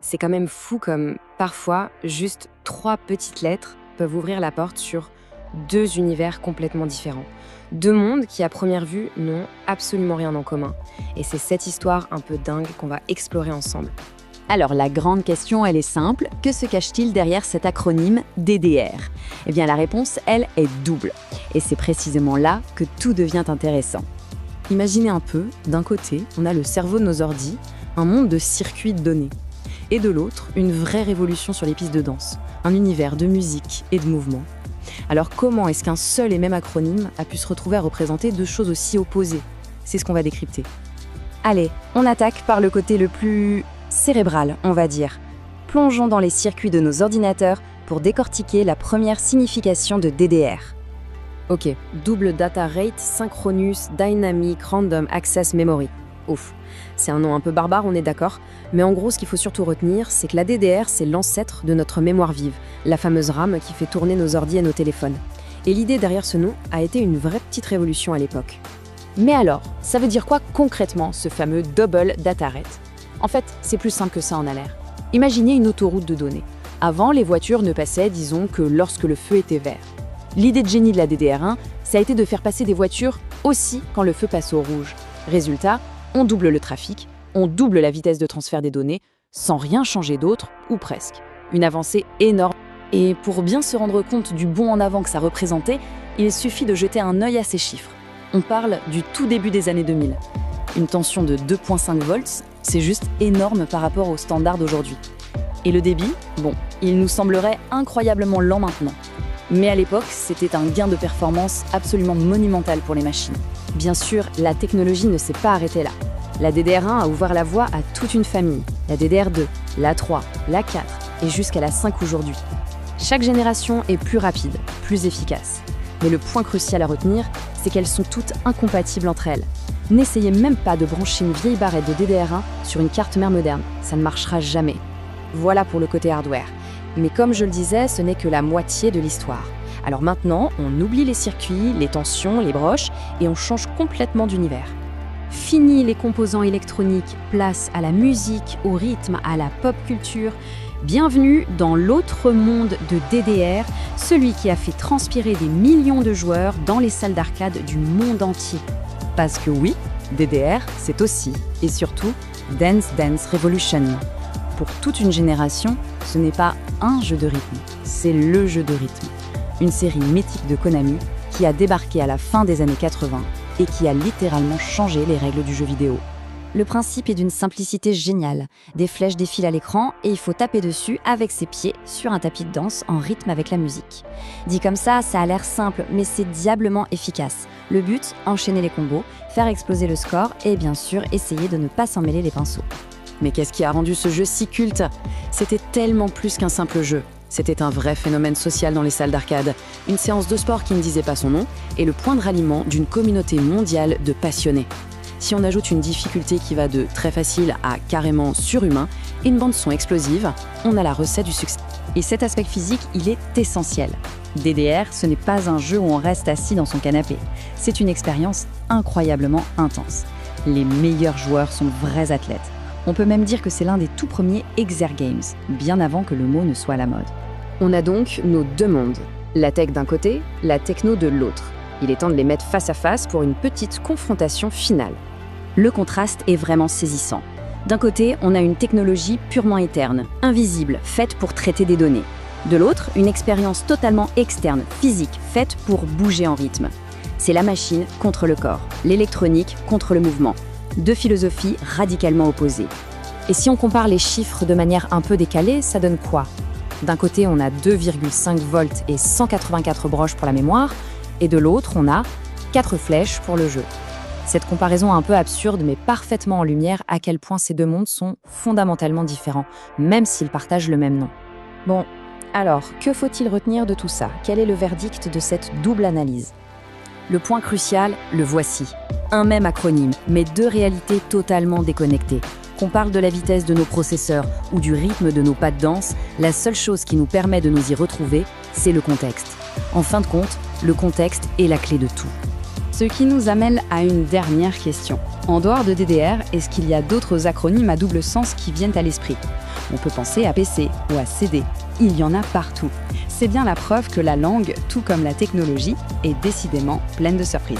C'est quand même fou comme, parfois, juste 3 petites lettres peuvent ouvrir la porte sur 2 univers complètement différents. 2 mondes qui, à première vue, n'ont absolument rien en commun. Et c'est cette histoire un peu dingue qu'on va explorer ensemble. Alors la grande question, elle est simple. Que se cache-t-il derrière cet acronyme DDR? Eh bien la réponse, elle, est double. Et c'est précisément là que tout devient intéressant. Imaginez un peu, d'un côté, on a le cerveau de nos ordis, un monde de circuits de données. Et de l'autre, une vraie révolution sur les pistes de danse, un univers de musique et de mouvement. Alors comment est-ce qu'un seul et même acronyme a pu se retrouver à représenter 2 choses aussi opposées? C'est ce qu'on va décrypter. Allez, on attaque par le côté le plus cérébral, on va dire. Plongeons dans les circuits de nos ordinateurs pour décortiquer la première signification de DDR. Ok, Double Data Rate Synchronous Dynamic Random Access Memory. Ouf, c'est un nom un peu barbare, on est d'accord, mais en gros, ce qu'il faut surtout retenir, c'est que la DDR, c'est l'ancêtre de notre mémoire vive, la fameuse RAM qui fait tourner nos ordi et nos téléphones. Et l'idée derrière ce nom a été une vraie petite révolution à l'époque. Mais alors, ça veut dire quoi concrètement, ce fameux Double Data Rate? En fait, c'est plus simple que ça en a l'air. Imaginez une autoroute de données. Avant, les voitures ne passaient, disons, que lorsque le feu était vert. L'idée de génie de la DDR1, ça a été de faire passer des voitures aussi quand le feu passe au rouge. Résultat, on double le trafic, on double la vitesse de transfert des données, sans rien changer d'autre, ou presque. Une avancée énorme. Et pour bien se rendre compte du bond en avant que ça représentait, il suffit de jeter un œil à ces chiffres. On parle du tout début des années 2000. Une tension de 2,5 volts, c'est juste énorme par rapport aux standards d'aujourd'hui. Et le débit, bon, il nous semblerait incroyablement lent maintenant. Mais à l'époque, c'était un gain de performance absolument monumental pour les machines. Bien sûr, la technologie ne s'est pas arrêtée là. La DDR1 a ouvert la voie à toute une famille. La DDR2, la 3, la 4 et jusqu'à la 5 aujourd'hui. Chaque génération est plus rapide, plus efficace. Mais le point crucial à retenir, c'est qu'elles sont toutes incompatibles entre elles. N'essayez même pas de brancher une vieille barrette de DDR1 sur une carte mère moderne, ça ne marchera jamais. Voilà pour le côté hardware. Mais comme je le disais, ce n'est que la moitié de l'histoire. Alors maintenant, on oublie les circuits, les tensions, les broches, et on change complètement d'univers. Fini les composants électroniques, place à la musique, au rythme, à la pop culture. Bienvenue dans l'autre monde de DDR, celui qui a fait transpirer des millions de joueurs dans les salles d'arcade du monde entier. Parce que oui, DDR, c'est aussi, et surtout, Dance Dance Revolution. Pour toute une génération, ce n'est pas un jeu de rythme, c'est le jeu de rythme. Une série mythique de Konami qui a débarqué à la fin des années 80 et qui a littéralement changé les règles du jeu vidéo. Le principe est d'une simplicité géniale. Des flèches défilent à l'écran et il faut taper dessus avec ses pieds sur un tapis de danse en rythme avec la musique. Dit comme ça a l'air simple, mais c'est diablement efficace. Le but, enchaîner les combos, faire exploser le score et bien sûr essayer de ne pas s'en mêler les pinceaux. Mais qu'est-ce qui a rendu ce jeu si culte? C'était tellement plus qu'un simple jeu. C'était un vrai phénomène social dans les salles d'arcade, une séance de sport qui ne disait pas son nom et le point de ralliement d'une communauté mondiale de passionnés. Si on ajoute une difficulté qui va de très facile à carrément surhumain et une bande-son explosive, on a la recette du succès. Et cet aspect physique, il est essentiel. DDR, ce n'est pas un jeu où on reste assis dans son canapé. C'est une expérience incroyablement intense. Les meilleurs joueurs sont vrais athlètes. On peut même dire que c'est l'un des tout premiers Exergames, bien avant que le mot ne soit à la mode. On a donc nos 2 mondes, la tech d'un côté, la techno de l'autre. Il est temps de les mettre face à face pour une petite confrontation finale. Le contraste est vraiment saisissant. D'un côté, on a une technologie purement interne, invisible, faite pour traiter des données. De l'autre, une expérience totalement externe, physique, faite pour bouger en rythme. C'est la machine contre le corps, l'électronique contre le mouvement. 2 philosophies radicalement opposées. Et si on compare les chiffres de manière un peu décalée, ça donne quoi? D'un côté, on a 2,5 volts et 184 broches pour la mémoire, et de l'autre, on a 4 flèches pour le jeu. Cette comparaison un peu absurde, mais parfaitement en lumière à quel point ces 2 mondes sont fondamentalement différents, même s'ils partagent le même nom. Bon, alors, que faut-il retenir de tout ça? Quel est le verdict de cette double analyse? Le point crucial, le voici. Un même acronyme, mais 2 réalités totalement déconnectées. Qu'on parle de la vitesse de nos processeurs ou du rythme de nos pas de danse, la seule chose qui nous permet de nous y retrouver, c'est le contexte. En fin de compte, le contexte est la clé de tout. Ce qui nous amène à une dernière question. En dehors de DDR, est-ce qu'il y a d'autres acronymes à double sens qui viennent à l'esprit? On peut penser à PC ou à CD. Il y en a partout. C'est bien la preuve que la langue, tout comme la technologie, est décidément pleine de surprises.